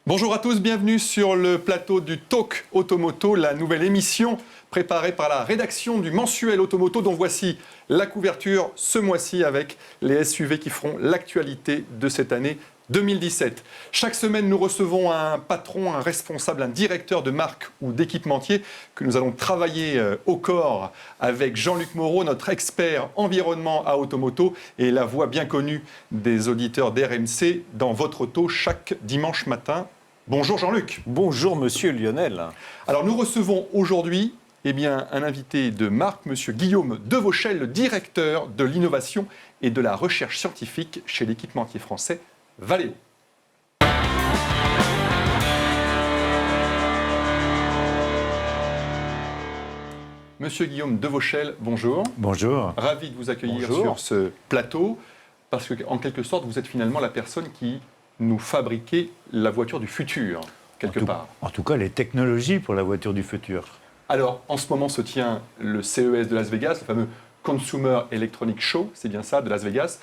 Bonjour à tous, bienvenue sur le plateau du Talk Automoto, la nouvelle émission préparée par la rédaction du mensuel Automoto, dont voici la couverture ce mois-ci avec les SUV qui feront l'actualité de cette année 2017. Chaque semaine, nous recevons un patron, un responsable, un directeur de marque ou d'équipementier que nous allons travailler au corps avec Jean-Luc Moreau, notre expert environnement à Automoto et la voix bien connue des auditeurs d'RMC dans votre auto chaque dimanche matin. Bonjour Jean-Luc. Bonjour Monsieur Lionel. Alors nous recevons aujourd'hui un invité de marque, Monsieur Guillaume Devauchel, le directeur de l'innovation et de la recherche scientifique chez l'équipementier français Valeo. Monsieur Guillaume Devauchel, bonjour. Bonjour. Ravi de vous accueillir sur ce plateau, parce qu'en quelque sorte, vous êtes finalement la personne qui nous fabriquait la voiture du futur, quelque part. En tout cas, les technologies pour la voiture du futur. Alors, en ce moment se tient le CES de Las Vegas, le fameux Consumer Electronics Show, c'est bien ça, de Las Vegas.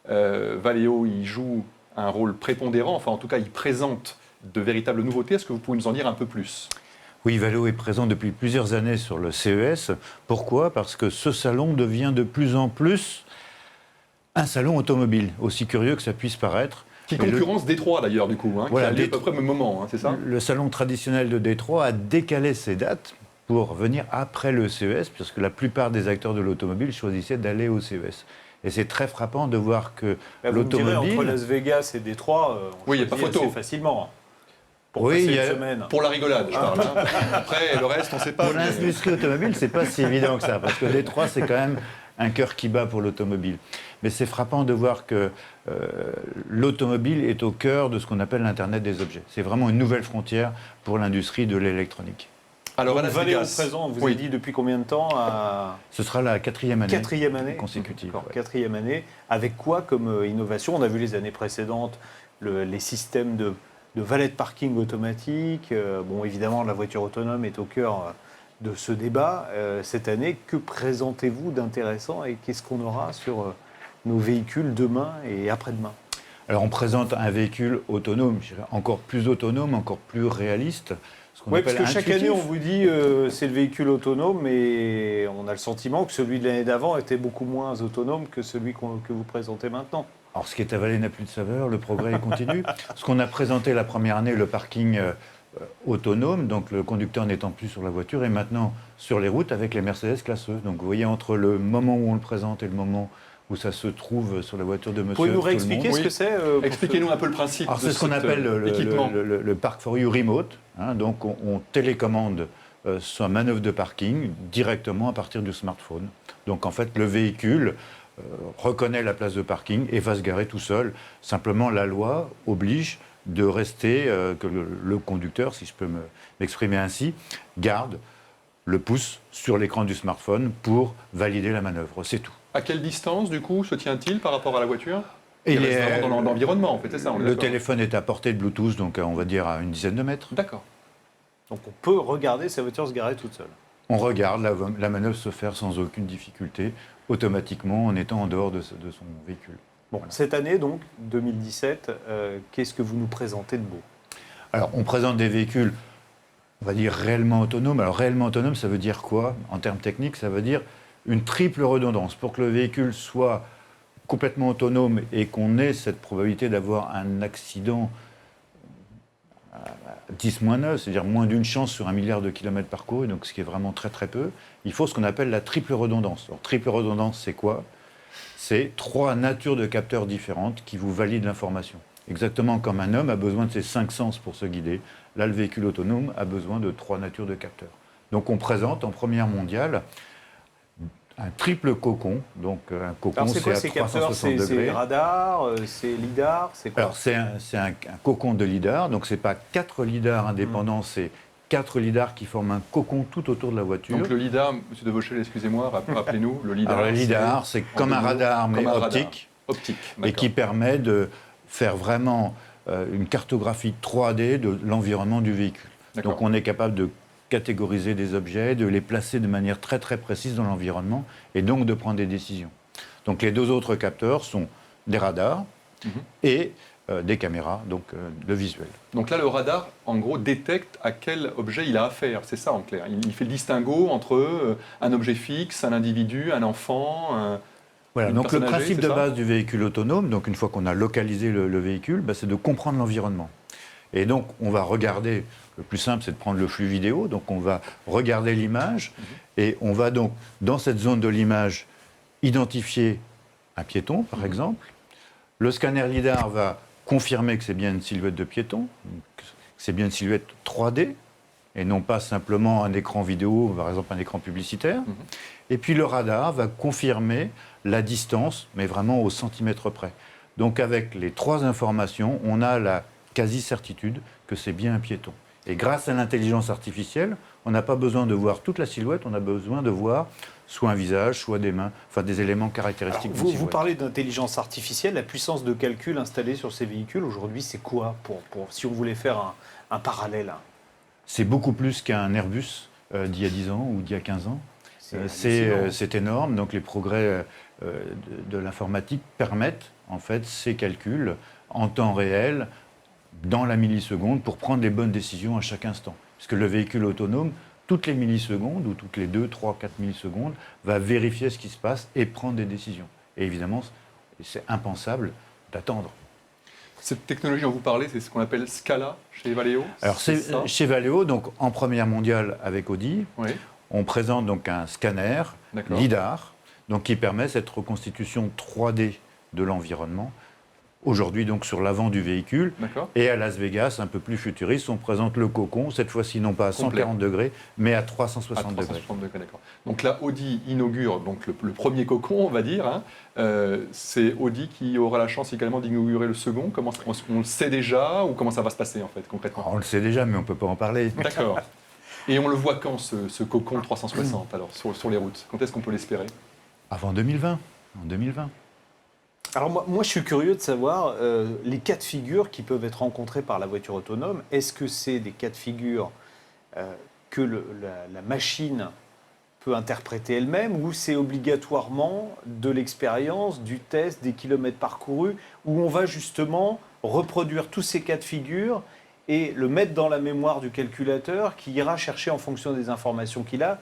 Valeo y joue un rôle prépondérant, enfin en tout cas, il présente de véritables nouveautés. Est-ce que vous pouvez nous en dire un peu plus ? Oui, Valeo est présent depuis plusieurs années sur le CES. Pourquoi ? Parce que ce salon devient de plus en plus un salon automobile, aussi curieux que ça puisse paraître. Qui concurrence Détroit d'ailleurs, du coup, voilà, qui a lieu à peu près au même moment, c'est ça ? Le salon traditionnel de Détroit a décalé ses dates pour venir après le CES, puisque la plupart des acteurs de l'automobile choisissaient d'aller au CES. Et c'est très frappant de voir que l'automobile... Vous me direz, entre Las Vegas et Détroit, on il n'y a pas photo. assez facilement. Pour passer une semaine. Pour la rigolade, je parle. Après, le reste, on ne sait pas. Pour l'industrie automobile, c'est pas si évident que ça, parce que Détroit, c'est quand même un cœur qui bat pour l'automobile. Mais c'est frappant de voir que l'automobile est au cœur de ce qu'on appelle l'Internet des objets. C'est vraiment une nouvelle frontière pour l'industrie de l'électronique. Alors, à Las Vegas, présent, vous avez dit depuis combien de temps Ce sera la quatrième année consécutive. Quatrième année. Avec quoi comme innovation ? On a vu les années précédentes les systèmes de valet de parking automatique. Bon, évidemment, la voiture autonome est au cœur de ce débat. Cette année, que présentez-vous d'intéressant et qu'est-ce qu'on aura sur nos véhicules demain et après-demain ? Alors, on présente un véhicule autonome, je dirais encore plus autonome, encore plus réaliste. Oui, parce que chaque année, on vous dit c'est le véhicule autonome, mais on a le sentiment que celui de l'année d'avant était beaucoup moins autonome que celui que vous présentez maintenant. Alors, ce qui est avalé n'a plus de saveur, le progrès est continu. Ce qu'on a présenté la première année, le parking autonome, donc le conducteur n'étant plus sur la voiture, et maintenant sur les routes avec les Mercedes classe E. Donc, vous voyez, entre le moment où on le présente et le moment où ça se trouve sur la voiture de monsieur. Pouvez-vous nous réexpliquer ce que c'est Expliquez-nous un peu le principe. Alors, c'est ce qu'on appelle le Park for You Remote. Donc, on télécommande sa manœuvre de parking directement à partir du smartphone. Donc, en fait, le véhicule reconnaît la place de parking et va se garer tout seul. Simplement, la loi oblige de rester, que le conducteur, si je peux m'exprimer ainsi, garde le pouce sur l'écran du smartphone pour valider la manœuvre. C'est tout. À quelle distance, du coup, se tient-il par rapport à la voiture ? Il reste vraiment dans l'environnement, en fait, c'est ça. Le téléphone est à portée de Bluetooth, donc on va dire à une dizaine de mètres. D'accord. Donc on peut regarder sa voiture se garer toute seule. On regarde la manœuvre se faire sans aucune difficulté, automatiquement, en étant en dehors de son véhicule. Bon, voilà. Cette année, donc, 2017, qu'est-ce que vous nous présentez de beau ? Alors, on présente des véhicules, on va dire, réellement autonomes. Alors, réellement autonome, ça veut dire quoi ? En termes techniques, ça veut dire une triple redondance. Pour que le véhicule soit complètement autonome et qu'on ait cette probabilité d'avoir un accident à 10-9, c'est-à-dire moins d'une chance sur 1 milliard de kilomètres parcourus, donc ce qui est vraiment très très peu, il faut ce qu'on appelle la triple redondance. Alors, triple redondance, c'est quoi ? C'est 3 natures de capteurs différentes qui vous valident l'information. Exactement comme un homme a besoin de ses 5 sens pour se guider, là le véhicule autonome a besoin de 3 natures de capteurs. Donc on présente en première mondiale un triple cocon, donc un cocon c'est à 360 degrés. C'est radar, c'est lidar, c'est quoi ? Alors c'est un cocon de lidar, donc c'est pas 4 lidars indépendants, c'est 4 lidars qui forment un cocon tout autour de la voiture. Donc le lidar, M. Devauchel, excusez-moi, rappelez-nous, le lidar. Alors le lidar, c'est comme un radar, mais optique, et qui permet de faire vraiment une cartographie 3D de l'environnement du véhicule. D'accord. Donc on est capable de catégoriser des objets, de les placer de manière très très précise dans l'environnement et donc de prendre des décisions. Donc les 2 autres capteurs sont des radars et des caméras, donc le visuel. Donc là, le radar, en gros, détecte à quel objet il a affaire. C'est ça, en clair. Il fait le distinguo entre un objet fixe, un individu, un enfant. Voilà, Une donc le personne âgée, principe c'est de ça base du véhicule autonome, donc une fois qu'on a localisé le véhicule, c'est de comprendre l'environnement. Et donc on va regarder, le plus simple c'est de prendre le flux vidéo, donc on va regarder l'image et on va donc dans cette zone de l'image identifier un piéton par exemple. Le scanner LiDAR va confirmer que c'est bien une silhouette de piéton, que c'est bien une silhouette 3D et non pas simplement un écran vidéo, par exemple un écran publicitaire. Et puis le radar va confirmer la distance, mais vraiment au centimètre près. Donc avec les 3 informations, on a la quasi-certitude que c'est bien un piéton. Et grâce à l'intelligence artificielle, on n'a pas besoin de voir toute la silhouette, on a besoin de voir soit un visage, soit des mains, enfin des éléments caractéristiques. Alors, vous parlez d'intelligence artificielle, la puissance de calcul installée sur ces véhicules, aujourd'hui, c'est quoi si on voulait faire un parallèle? C'est beaucoup plus qu'un Airbus d'il y a 10 ans ou d'il y a 15 ans. C'est énorme, donc les progrès de l'informatique permettent en fait ces calculs en temps réel, dans la milliseconde, pour prendre les bonnes décisions à chaque instant. Puisque le véhicule autonome, toutes les millisecondes, ou toutes les 2, 3, 4 millisecondes, va vérifier ce qui se passe et prendre des décisions. Et évidemment, c'est impensable d'attendre. Cette technologie dont vous parlez, c'est ce qu'on appelle Scala chez Valeo. Alors chez Valeo, donc en première mondiale avec Audi, Oui. on présente donc un scanner LiDAR, donc qui permet cette reconstitution 3D de l'environnement. Aujourd'hui donc sur l'avant du véhicule. Et à Las Vegas, un peu plus futuriste, on présente le cocon, cette fois-ci non pas à 140 degrés, mais à 360 degrés. D'accord. Donc là, Audi inaugure donc le premier cocon, on va dire. Hein. C'est Audi qui aura la chance également d'inaugurer le second. Comment on le sait déjà ou comment ça va se passer en fait concrètement? On le sait déjà, mais on ne peut pas en parler. D'accord. Et on le voit quand ce cocon 360 alors sur les routes? Quand est-ce qu'on peut l'espérer? Avant 2020. En 2020. Alors moi, je suis curieux de savoir les cas de figure qui peuvent être rencontrés par la voiture autonome. Est-ce que c'est des cas de figure que la machine peut interpréter elle-même, ou c'est obligatoirement de l'expérience, du test, des kilomètres parcourus, où on va justement reproduire tous ces cas de figure et le mettre dans la mémoire du calculateur qui ira chercher en fonction des informations qu'il a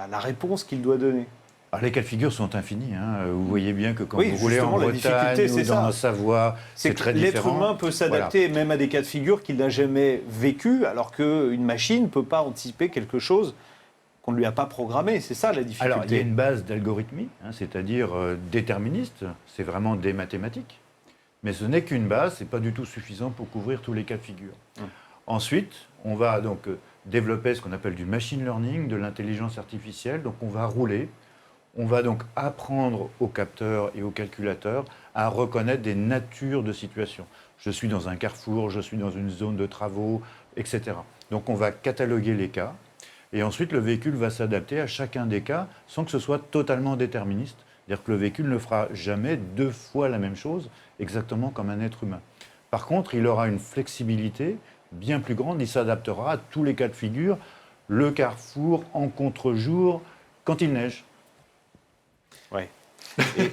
la réponse qu'il doit donner? Alors, les cas de figure sont infinis. Hein. Vous voyez bien que quand vous roulez en la Bretagne ou dans la Savoie, c'est très différent. L'être humain peut s'adapter même à des cas de figure qu'il n'a jamais vécu, alors qu'une machine ne peut pas anticiper quelque chose qu'on ne lui a pas programmé. C'est ça la difficulté. Alors, il y a une base d'algorithmie, c'est-à-dire déterministe. C'est vraiment des mathématiques. Mais ce n'est qu'une base, ce n'est pas du tout suffisant pour couvrir tous les cas de figure. Ensuite, on va donc développer ce qu'on appelle du machine learning, de l'intelligence artificielle. Donc on va rouler, on va donc apprendre aux capteurs et aux calculateurs à reconnaître des natures de situations. Je suis dans un carrefour, je suis dans une zone de travaux, etc. Donc on va cataloguer les cas et ensuite le véhicule va s'adapter à chacun des cas sans que ce soit totalement déterministe. C'est-à-dire que le véhicule ne fera jamais 2 fois la même chose, exactement comme un être humain. Par contre, il aura une flexibilité bien plus grande, il s'adaptera à tous les cas de figure, le carrefour, en contre-jour, quand il neige. Ouais.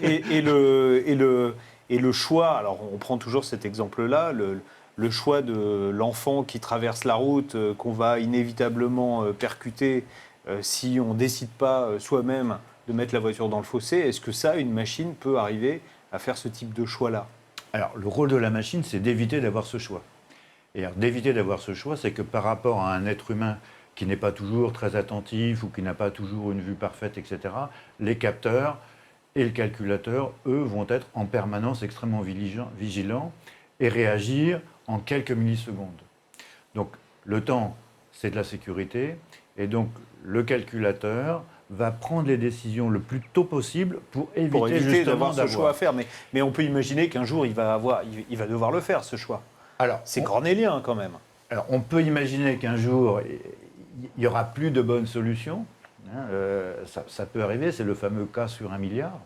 Et le choix, alors on prend toujours cet exemple-là, le choix de l'enfant qui traverse la route, qu'on va inévitablement percuter si on ne décide pas soi-même de mettre la voiture dans le fossé, est-ce que ça, une machine peut arriver à faire ce type de choix-là? Alors, le rôle de la machine, c'est d'éviter d'avoir ce choix. Et d'éviter d'avoir ce choix, c'est que par rapport à un être humain qui n'est pas toujours très attentif ou qui n'a pas toujours une vue parfaite, etc., les capteurs et le calculateur, eux, vont être en permanence extrêmement vigilants et réagir en quelques millisecondes. Donc, le temps, c'est de la sécurité, et donc le calculateur va prendre les décisions le plus tôt possible pour éviter justement d'avoir ce choix à faire. Mais on peut imaginer qu'un jour, il va devoir le faire, ce choix. Alors, c'est cornélien quand même. Alors, on peut imaginer qu'un jour, il n'y aura plus de bonnes solutions. Ça peut arriver, c'est le fameux cas sur 1 milliard.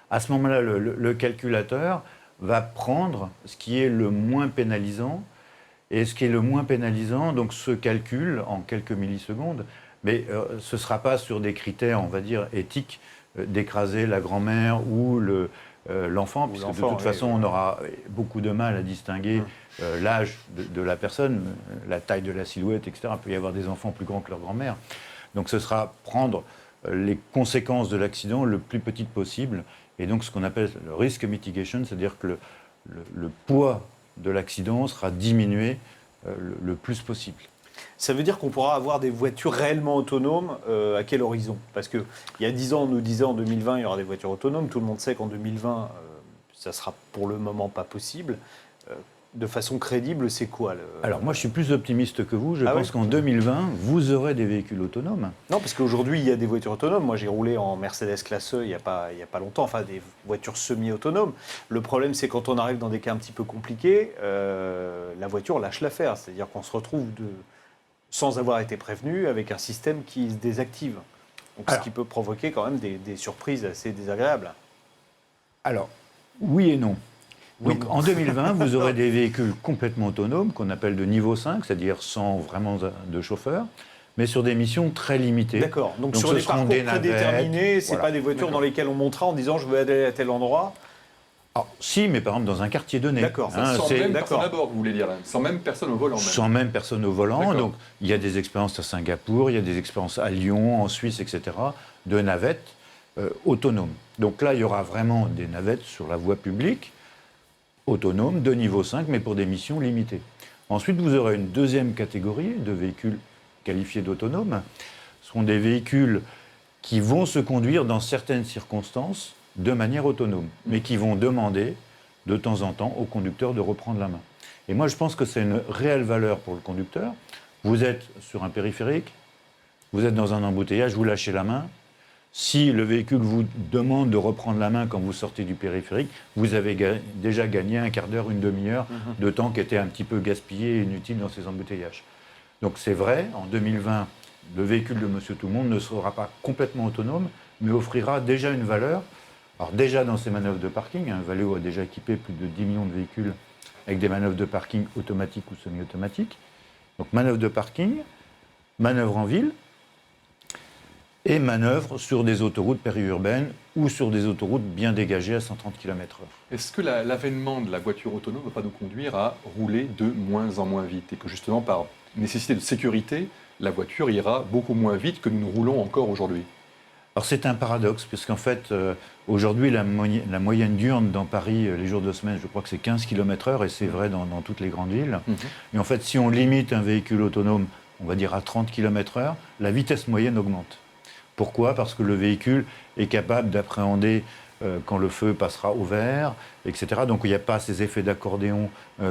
À ce moment-là, le calculateur va prendre ce qui est le moins pénalisant. Et ce qui est le moins pénalisant, donc se calcule en quelques millisecondes. Mais ce ne sera pas sur des critères, on va dire, éthiques d'écraser la grand-mère ou l'enfant, puisque de toute façon, on aura beaucoup de mal à distinguer l'âge de la personne, la taille de la silhouette, etc. Il peut y avoir des enfants plus grands que leur grand-mère. Donc ce sera prendre les conséquences de l'accident le plus petites possible, et donc ce qu'on appelle le risk mitigation, c'est-à-dire que le poids de l'accident sera diminué le plus possible. Ça veut dire qu'on pourra avoir des voitures réellement autonomes à quel horizon? Parce qu'il y a 10 ans, on nous disait en 2020, il y aura des voitures autonomes. Tout le monde sait qu'en 2020, ça sera pour le moment pas possible. De façon crédible, c'est quoi Alors moi, je suis plus optimiste que vous. Je pense qu'en 2020, vous aurez des véhicules autonomes. Non, parce qu'aujourd'hui, il y a des voitures autonomes. Moi, j'ai roulé en Mercedes classe E il n'y a pas longtemps, enfin des voitures semi-autonomes. Le problème, c'est quand on arrive dans des cas un petit peu compliqués, la voiture lâche l'affaire. C'est-à-dire qu'on se retrouve sans avoir été prévenu avec un système qui se désactive. Donc, ce qui peut provoquer quand même des surprises assez désagréables. Alors, oui et non. Donc en 2020, vous aurez des véhicules complètement autonomes, qu'on appelle de niveau 5, c'est-à-dire sans vraiment de chauffeur, mais sur des missions très limitées. D'accord, donc sur des parcours prédéterminés, ce n'est pas des voitures dans lesquelles on montera en disant je veux aller à tel endroit. Alors, si, mais par exemple dans un quartier donné. D'accord, sans même personne à bord, vous voulez dire, sans même personne au volant. Sans même personne au volant. Donc il y a des expériences à Singapour, il y a des expériences à Lyon, en Suisse, etc., de navettes autonomes. Donc là, il y aura vraiment des navettes sur la voie publique, autonomes, de niveau 5, mais pour des missions limitées. Ensuite, vous aurez une deuxième catégorie de véhicules qualifiés d'autonomes. Ce sont des véhicules qui vont se conduire dans certaines circonstances de manière autonome, mais qui vont demander de temps en temps au conducteur de reprendre la main. Et moi, je pense que c'est une réelle valeur pour le conducteur. Vous êtes sur un périphérique, vous êtes dans un embouteillage, vous lâchez la main. Si le véhicule vous demande de reprendre la main quand vous sortez du périphérique, vous avez déjà gagné un quart d'heure, une demi-heure de temps qui était un petit peu gaspillé et inutile dans ces embouteillages. Donc c'est vrai, en 2020, le véhicule de Monsieur Tout-le-Monde ne sera pas complètement autonome, mais offrira déjà une valeur. Alors déjà dans ces manœuvres de parking, Valeo a déjà équipé plus de 10 millions de véhicules avec des manœuvres de parking automatiques ou semi-automatiques. Donc manœuvres de parking, manœuvres en ville, et manœuvre sur des autoroutes périurbaines ou sur des autoroutes bien dégagées à 130 km/h. Est-ce que l'avènement de la voiture autonome ne va pas nous conduire à rouler de moins en moins vite et que justement par nécessité de sécurité, la voiture ira beaucoup moins vite que nous roulons encore aujourd'hui? Alors c'est un paradoxe, puisqu'en fait, aujourd'hui, la moyenne diurne dans Paris, les jours de semaine, je crois que c'est 15 km/h, et c'est vrai dans toutes les grandes villes. Et en fait, si on limite un véhicule autonome, on va dire à 30 km/h, la vitesse moyenne augmente. Pourquoi? Parce que le véhicule est capable d'appréhender quand le feu passera au vert, etc. Donc il n'y a pas ces effets d'accordéon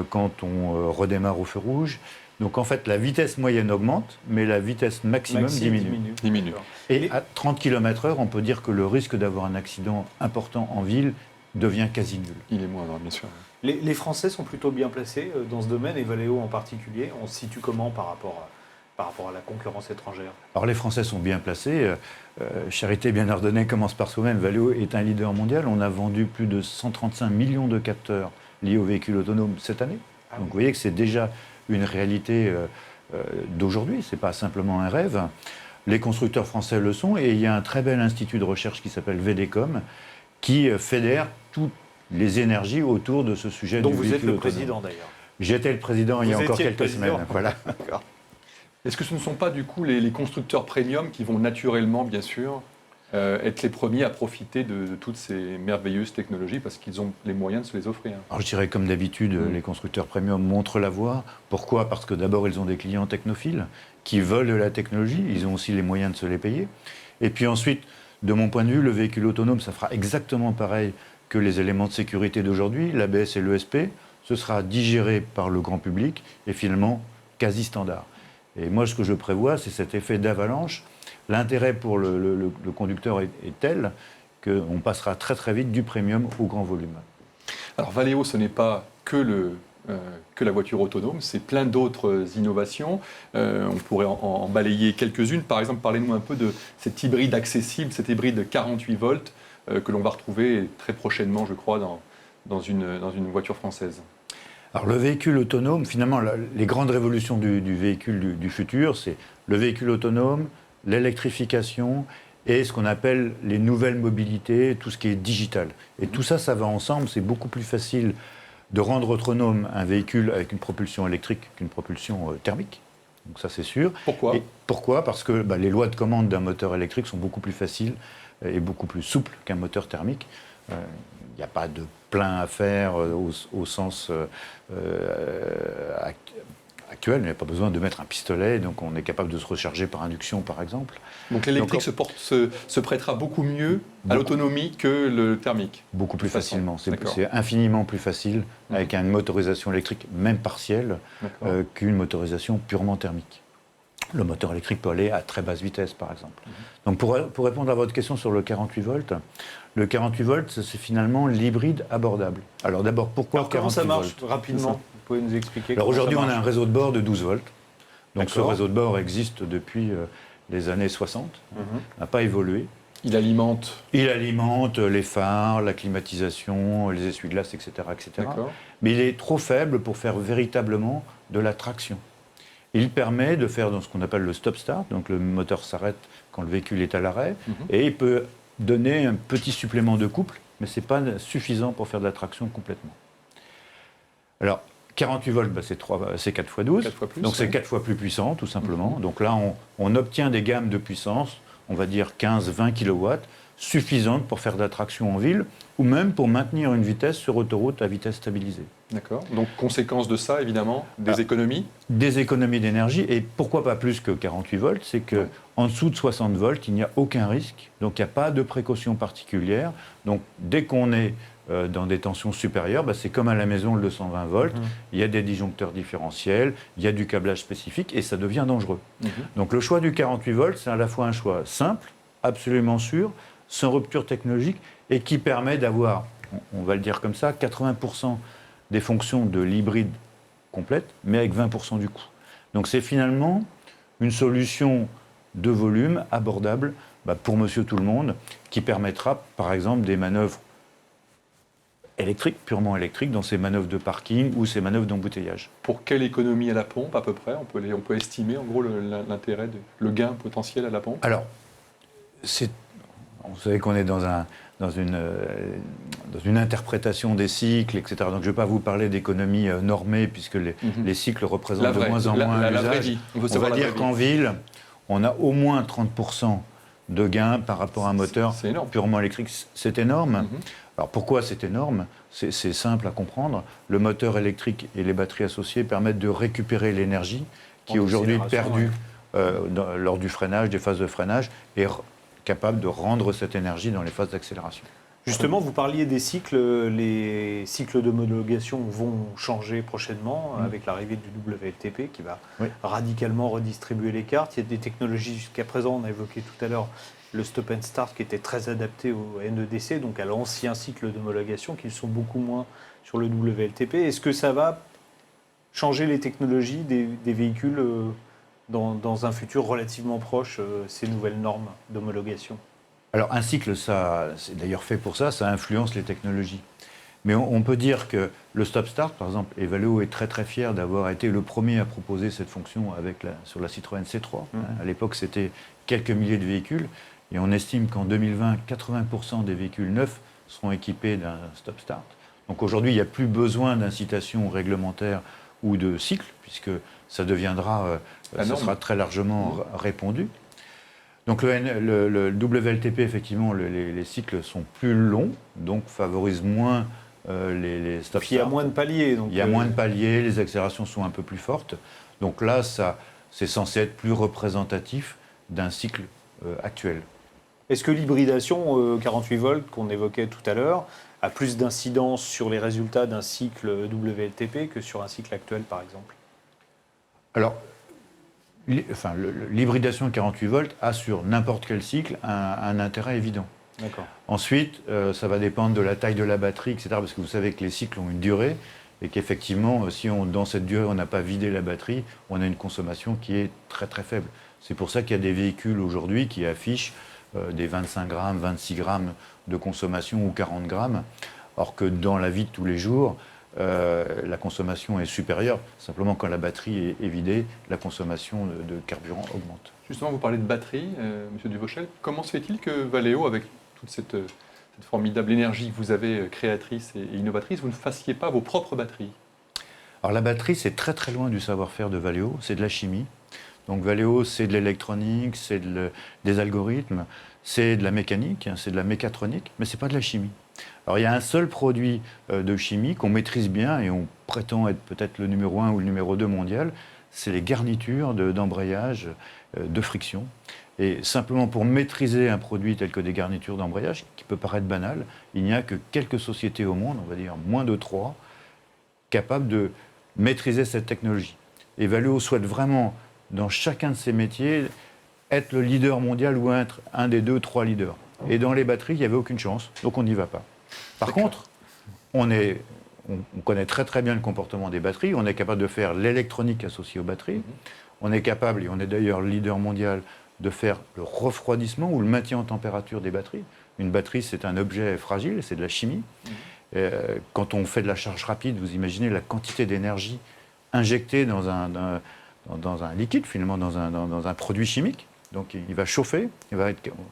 quand on redémarre au feu rouge. Donc en fait, la vitesse moyenne augmente, mais la vitesse maximum diminue. Et à 30 km/h, on peut dire que le risque d'avoir un accident important en ville devient quasi nul. Il est moindre, bien sûr. Les Français sont plutôt bien placés dans ce domaine, et Valeo en particulier. On se situe comment par rapport à la concurrence étrangère? Alors les Français sont bien placés. Charité bien ordonnée commence par soi-même. Valeo est un leader mondial. On a vendu plus de 135 millions de capteurs liés aux véhicules autonomes cette année. Donc vous voyez que c'est déjà une réalité d'aujourd'hui. Ce n'est pas simplement un rêve. Les constructeurs français le sont. Et il y a un très bel institut de recherche qui s'appelle VDCOM qui fédère toutes les énergies autour de ce sujet du véhicule autonome. Donc vous êtes le président d'ailleurs. J'étais le président il y a encore quelques semaines. Voilà. D'accord. Est-ce que ce ne sont pas du coup les constructeurs premium qui vont naturellement, bien sûr, être les premiers à profiter de toutes ces merveilleuses technologies parce qu'ils ont les moyens de se les offrir? Alors je dirais comme d'habitude, les constructeurs premium montrent la voie. Pourquoi? Parce que d'abord ils ont des clients technophiles qui veulent de la technologie, ils ont aussi les moyens de se les payer. Et puis ensuite, de mon point de vue, le véhicule autonome, ça fera exactement pareil que les éléments de sécurité d'aujourd'hui, l'ABS et l'ESP, ce sera digéré par le grand public et finalement quasi standard. Et moi, ce que je prévois, c'est cet effet d'avalanche. L'intérêt pour le conducteur est tel qu'on passera très très vite du premium au grand volume. Alors Valeo, ce n'est pas que la voiture autonome, c'est plein d'autres innovations. On pourrait en balayer quelques-unes. Par exemple, parlez-nous un peu de cet hybride accessible, cet hybride 48 volts que l'on va retrouver très prochainement, je crois, dans une voiture française. Alors le véhicule autonome, finalement, les grandes révolutions du véhicule du futur, c'est le véhicule autonome, l'électrification et ce qu'on appelle les nouvelles mobilités, tout ce qui est digital. Et tout ça, ça va ensemble. C'est beaucoup plus facile de rendre autonome un véhicule avec une propulsion électrique qu'une propulsion thermique. Donc ça, c'est sûr. Pourquoi ? Pourquoi ? Parce que les lois de commande d'un moteur électrique sont beaucoup plus faciles et beaucoup plus souples qu'un moteur thermique. Il n'y a pas de plein à faire au sens actuel. Il n'y a pas besoin de mettre un pistolet, donc on est capable de se recharger par induction, par exemple. Donc l'électrique se prêtera beaucoup mieux à l'autonomie que le thermique. Beaucoup plus facilement. D'accord. C'est infiniment plus facile avec une motorisation électrique, même partielle, qu'une motorisation purement thermique. Le moteur électrique peut aller à très basse vitesse, par exemple. Donc pour répondre à votre question sur le 48 volts, le 48 volts, c'est finalement l'hybride abordable. Alors d'abord, pourquoi Alors, comment 48 ça marche volts rapidement? Vous pouvez nous expliquer? Alors aujourd'hui, on a un réseau de bord de 12 volts. Donc ce D'accord. réseau de bord existe depuis les années 60, n'a pas évolué. Il alimente. Il alimente les phares, la climatisation, les essuie-glaces, etc., etc. D'accord. Mais il est trop faible pour faire véritablement de la traction. Il permet de faire dans ce qu'on appelle le stop-start, donc le moteur s'arrête quand le véhicule est à l'arrêt, et il peut donner un petit supplément de couple, mais ce n'est pas suffisant pour faire de la traction complètement. Alors, 48 volts, c'est 4 x 12, 4 fois plus, donc c'est ouais. 4 fois plus puissant, tout simplement. Donc là, on obtient des gammes de puissance, on va dire 15-20 kW, suffisantes pour faire de la traction en ville, ou même pour maintenir une vitesse sur autoroute à vitesse stabilisée. D'accord. Donc conséquence de ça, évidemment, des économies. Des économies d'énergie, et pourquoi pas plus que 48 volts, c'est qu'en dessous de 60 volts, il n'y a aucun risque, donc il n'y a pas de précaution particulière. Donc dès qu'on est dans des tensions supérieures, c'est comme à la maison le 220 volts, il y a des disjoncteurs différentiels, il y a du câblage spécifique, et ça devient dangereux. Donc le choix du 48 volts, c'est à la fois un choix simple, absolument sûr, sans rupture technologique, et qui permet d'avoir, on va le dire comme ça, 80% des fonctions de l'hybride complète, mais avec 20% du coût. Donc c'est finalement une solution de volume abordable pour monsieur tout le monde, qui permettra par exemple des manœuvres électriques, purement électriques, dans ces manœuvres de parking ou ces manœuvres d'embouteillage. Pour quelle économie à la pompe, à peu près on peut estimer en gros l'intérêt, le gain potentiel à la pompe. Alors, vous savez qu'on est dans une interprétation des cycles, etc. Donc je ne vais pas vous parler d'économie normée, puisque les cycles représentent de moins en moins la vraie l'usage. vie. On va dire qu'en ville, on a au moins 30% de gains par rapport à un moteur purement électrique. C'est énorme. Alors pourquoi c'est énorme ? C'est simple à comprendre. Le moteur électrique et les batteries associées permettent de récupérer l'énergie qui est aujourd'hui perdue lors du freinage, des phases de freinage, et capable de rendre cette énergie dans les phases d'accélération. Justement, vous parliez des cycles. Les cycles d'homologation vont changer prochainement avec l'arrivée du WLTP qui va radicalement redistribuer les cartes. Il y a des technologies jusqu'à présent, on a évoqué tout à l'heure le stop and start qui était très adapté au NEDC, donc à l'ancien cycle d'homologation, qui sont beaucoup moins sur le WLTP. Est-ce que ça va changer les technologies des véhicules dans un futur relativement proche, ces nouvelles normes d'homologation ? Alors un cycle, c'est d'ailleurs fait pour ça, ça influence les technologies. Mais on peut dire que le stop-start, par exemple, et Valeo est très très fier d'avoir été le premier à proposer cette fonction sur la Citroën C3. À l'époque, c'était quelques milliers de véhicules, et on estime qu'en 2020, 80% des véhicules neufs seront équipés d'un stop-start. Donc aujourd'hui, il n'y a plus besoin d'incitation réglementaire ou de cycle, puisque ça deviendra, ça sera très largement répandu. Donc le WLTP, effectivement, les cycles sont plus longs, donc favorisent moins les stop-start. Puis il y a moins de paliers. Il y a moins de paliers, les accélérations sont un peu plus fortes. Donc là, c'est censé être plus représentatif d'un cycle actuel. Est-ce que l'hybridation 48 volts qu'on évoquait tout à l'heure a plus d'incidence sur les résultats d'un cycle WLTP que sur un cycle actuel, par exemple ? Alors, l'hybridation 48 volts a sur n'importe quel cycle un intérêt évident. D'accord. Ensuite, ça va dépendre de la taille de la batterie, etc. Parce que vous savez que les cycles ont une durée et qu'effectivement, si dans cette durée, on n'a pas vidé la batterie, on a une consommation qui est très très faible. C'est pour ça qu'il y a des véhicules aujourd'hui qui affichent des 25 grammes, 26 grammes de consommation ou 40 grammes, alors que dans la vie de tous les jours, la consommation est supérieure. Simplement, quand la batterie est vidée, la consommation de carburant augmente. Justement, vous parlez de batterie, Monsieur Duvauchel. Comment se fait-il que Valeo, avec toute cette formidable énergie que vous avez créatrice et innovatrice, vous ne fassiez pas vos propres batteries? Alors la batterie, c'est très très loin du savoir-faire de Valeo, c'est de la chimie. Donc Valeo, c'est de l'électronique, c'est des algorithmes, c'est de la mécanique, c'est de la mécatronique, mais ce n'est pas de la chimie. Alors il y a un seul produit de chimie qu'on maîtrise bien et on prétend être peut-être le numéro 1 ou le numéro 2 mondial, c'est les garnitures d'embrayage de friction. Et simplement pour maîtriser un produit tel que des garnitures d'embrayage, qui peut paraître banal, il n'y a que quelques sociétés au monde, on va dire moins de 3, capables de maîtriser cette technologie. Et Valeo souhaite vraiment, dans chacun de ces métiers, être le leader mondial ou être un des 2-3 leaders. Et dans les batteries, il n'y avait aucune chance, donc on n'y va pas. Par contre, on connaît très très bien le comportement des batteries, on est capable de faire l'électronique associée aux batteries, on est capable, et on est d'ailleurs le leader mondial, de faire le refroidissement ou le maintien en température des batteries. Une batterie, c'est un objet fragile, c'est de la chimie. Quand on fait de la charge rapide, vous imaginez la quantité d'énergie injectée dans un liquide, finalement, dans un produit chimique. Donc il va chauffer, il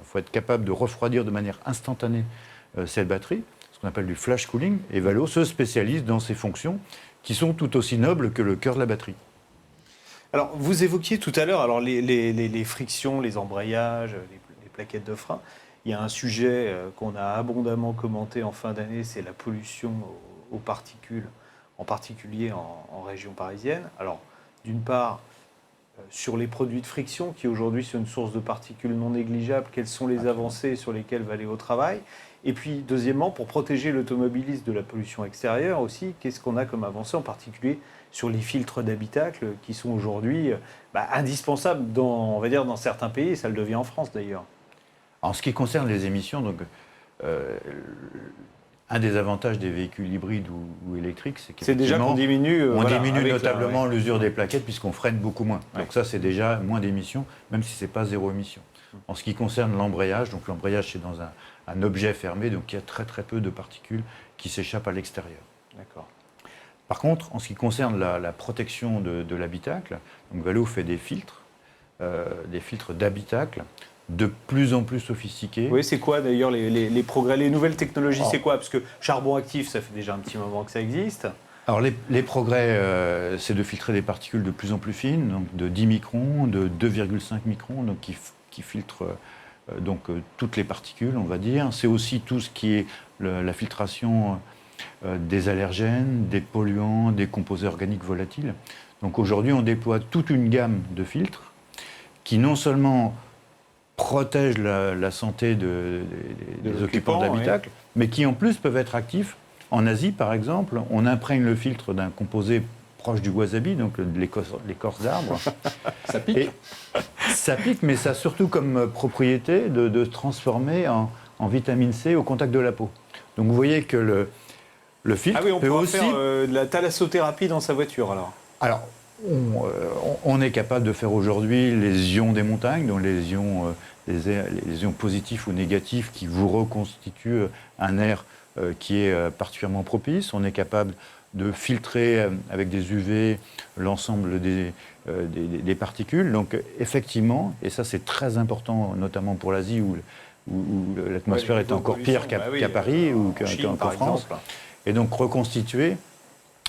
faut être capable de refroidir de manière instantanée cette batterie, ce qu'on appelle du flash cooling. Et Valeo se spécialise dans ces fonctions qui sont tout aussi nobles que le cœur de la batterie. Alors, vous évoquiez tout à l'heure alors les frictions, les embrayages, les plaquettes de frein. Il y a un sujet qu'on a abondamment commenté en fin d'année, c'est la pollution aux particules, en particulier en région parisienne. Alors, d'une part, sur les produits de friction, qui aujourd'hui sont une source de particules non négligeable, quelles sont les avancées sur lesquelles Valeo travaille? Et puis, deuxièmement, pour protéger l'automobiliste de la pollution extérieure aussi, qu'est-ce qu'on a comme avancée, en particulier sur les filtres d'habitacle, qui sont aujourd'hui indispensables on va dire, dans certains pays, et ça le devient en France d'ailleurs. En ce qui concerne les émissions, donc, un des avantages des véhicules hybrides ou électriques, c'est c'est déjà qu'on diminue, on diminue notablement l'usure des plaquettes puisqu'on freine beaucoup moins. Ouais. Donc ça, c'est déjà moins d'émissions, même si ce n'est pas zéro émission. En ce qui concerne l'embrayage, donc l'embrayage, c'est dans un objet fermé, donc il y a très très peu de particules qui s'échappent à l'extérieur. D'accord. Par contre, en ce qui concerne la protection de l'habitacle, donc Valeo fait des filtres d'habitacle, de plus en plus sophistiqués. Oui, c'est quoi d'ailleurs les progrès, les nouvelles technologies, c'est quoi? Parce que charbon actif, ça fait déjà un petit moment que ça existe. Alors les progrès, c'est de filtrer des particules de plus en plus fines, donc de 10 microns, de 2,5 microns, donc qui filtrent toutes les particules, on va dire. C'est aussi tout ce qui est la filtration des allergènes, des polluants, des composés organiques volatiles. Donc aujourd'hui, on déploie toute une gamme de filtres qui non seulement protègent la santé des occupants d'habitacle, oui, mais qui en plus peuvent être actifs. En Asie, par exemple, on imprègne le filtre d'un composé proche du wasabi, donc l'écorce d'arbre. Ça pique. Ça pique, mais ça a surtout comme propriété de se transformer en vitamine C au contact de la peau. Donc vous voyez que le filtre on peut aussi faire de la thalassothérapie dans sa voiture alors. On est capable de faire aujourd'hui les ions des montagnes, donc les ions positifs ou négatifs qui vous reconstituent un air qui est particulièrement propice. On est capable de filtrer avec des UV l'ensemble des particules. Donc effectivement, et ça c'est très important, notamment pour l'Asie où l'atmosphère est encore pire qu'à Paris ou qu'en France. Et donc reconstituer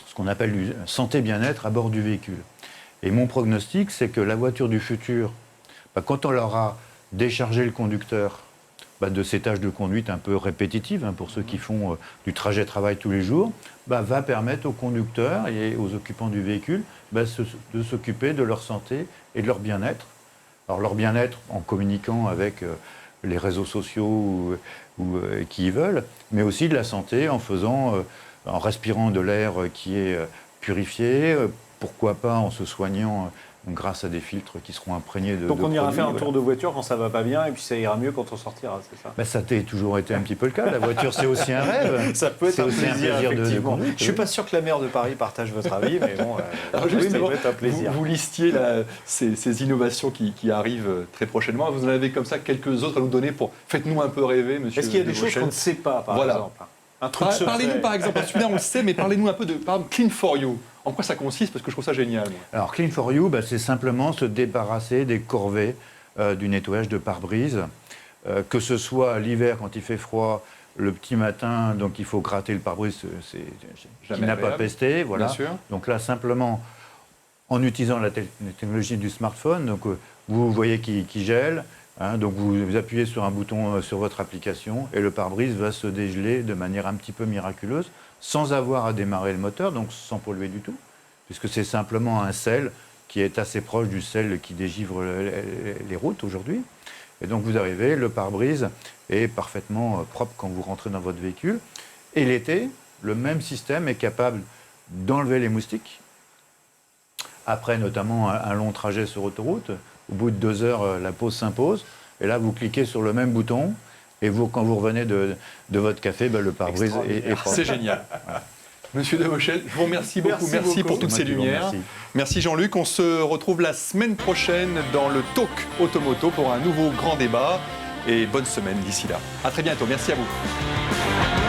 ce qu'on appelle du santé-bien-être à bord du véhicule. Et mon pronostic, c'est que la voiture du futur, quand on leur a déchargé le conducteur de ces tâches de conduite un peu répétitives, pour ceux qui font du trajet travail tous les jours, va permettre aux conducteurs et aux occupants du véhicule de s'occuper de leur santé et de leur bien-être. Alors leur bien-être en communiquant avec les réseaux sociaux ou qui y veulent, mais aussi de la santé en respirant de l'air qui est purifié, pourquoi pas en se soignant grâce à des filtres qui seront imprégnés de Donc on ira produits, faire un tour de voiture quand ça va pas bien et puis ça ira mieux quand on sortira, c'est ça? Ça a toujours été un petit peu le cas. La voiture, c'est aussi un rêve. Ça peut être un plaisir, effectivement. Je ne suis pas sûr que la maire de Paris partage votre avis, mais bon, alors justement, ça peut être un plaisir. Vous listiez ces innovations qui arrivent très prochainement. Vous en avez comme ça quelques autres à nous donner pour... Faites-nous un peu rêver, monsieur. Est-ce qu'il y a des choses qu'on ne sait pas, par exemple? Un truc secret. Parlez-nous par exemple, celui-là on le sait, mais parlez-nous un peu de par exemple, Clean for You. En quoi ça consiste? Parce que je trouve ça génial. Moi. Alors, Clean for You, c'est simplement se débarrasser des corvées du nettoyage de pare-brise. Que ce soit l'hiver quand il fait froid, le petit matin, donc il faut gratter le pare-brise, qui n'a pas pesté. Voilà. Bien sûr. Donc là, simplement, en utilisant la technologie du smartphone, donc, vous voyez qu'il gèle. Hein, donc vous appuyez sur un bouton sur votre application et le pare-brise va se dégeler de manière un petit peu miraculeuse, sans avoir à démarrer le moteur, donc sans polluer du tout, puisque c'est simplement un sel qui est assez proche du sel qui dégivre les routes aujourd'hui. Et donc vous arrivez, le pare-brise est parfaitement propre quand vous rentrez dans votre véhicule. Et l'été, le même système est capable d'enlever les moustiques. Après notamment un long trajet sur autoroute, au bout de 2 heures, la pause s'impose. Et là, vous cliquez sur le même bouton. Et quand vous revenez de votre café, le pare-brise est propre. C'est génial. Voilà. Monsieur Devauchel, je vous remercie beaucoup. Merci pour toutes ces lumières. Merci Jean-Luc. On se retrouve la semaine prochaine dans le Talk Automoto pour un nouveau grand débat. Et bonne semaine d'ici là. À très bientôt. Merci à vous.